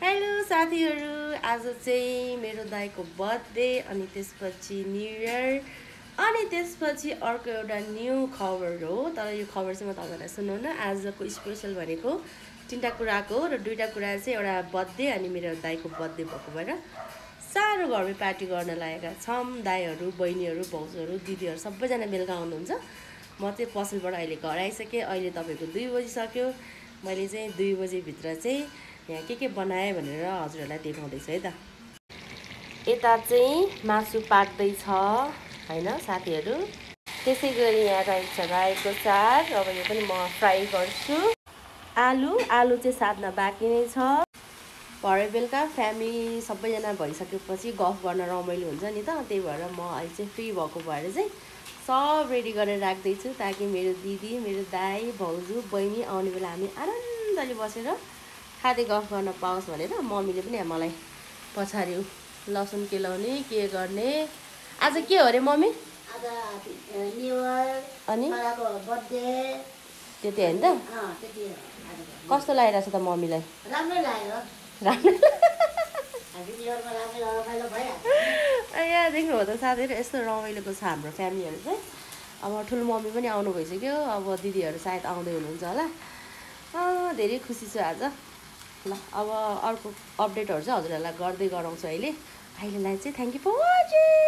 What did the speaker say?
Hello साथीहरू, आज चाहिँ मेरो दाइको बर्थडे अनि त्यसपछि न्यू इयर अनि त्यसपछि अर्को एउटा न्यू खबर हो। तर यो खबर चाहिँ म तपाईँलाई सुनाउन आजको स्पेसल भनेको तीनटा कुराको र दुईटा कुरा चाहिँ एउटा बर्थडे अनि मेरो दाइको बर्थडे भएको भएर सानो घरमै पार्टी गर्न लागेका छौँ। दाइहरू, बहिनीहरू, भाउजूहरू, दिदीहरू सबैजना बेलुका आउनुहुन्छ। म चाहिँ पसलबाट अहिले घर आइसकेँ। अहिले तपाईँको 2 बजिसक्यो। मैले चाहिँ 2 बजीभित्र चाहिँ यहाँ के बनाएँ भनेर हजुरहरूलाई देखाउँदैछु है त। यता चाहिँ मासु पाक्दैछ हैन साथीहरू। त्यसै गरी यहाँ रहेको छ रायोको साग। अब यो पनि म फ्राई गर्छु। आलु चाहिँ साध्न बाँकी नै छ। भरे बेलुका फ्यामिली सबैजना भइसकेपछि गफ गर्न रमाइलो हुन्छ नि त। त्यही भएर म अहिले चाहिँ फ्री भएको भएर चाहिँ सब रेडी गरेर राख्दैछु ताकि मेरो दिदी, मेरो दाइ, भाउजू, बहिनी आउने बेला हामी आनन्दले बसेर खाँदै गफ गर्न पाओस् भनेर मम्मीले पनि मलाई पछाडि लसुन केलाउने के गर्ने। आज के हो रे मम्मी? आज न्यू इयर अनि बर्थडे त्यति होइन त? कस्तो लागिरहेछ त मम्मीलाई? राम्रै लाग्यो। यहाँ देख्नुभयो त साथीहरू, यस्तो रमाइलोको छ हाम्रो फ्यामिलीहरू चाहिँ। अब ठुलो मम्मी पनि आउनु भइसक्यो। अब दिदीहरू सायद आउँदै हुनुहुन्छ होला। धेरै खुसी छु आज। ल अब अर्को अपडेटहरू चाहिँ हजुरहरूलाई गर्दै गराउँछु। अहिलेलाई चाहिँ थ्याङ्क यू फर वाचिङ।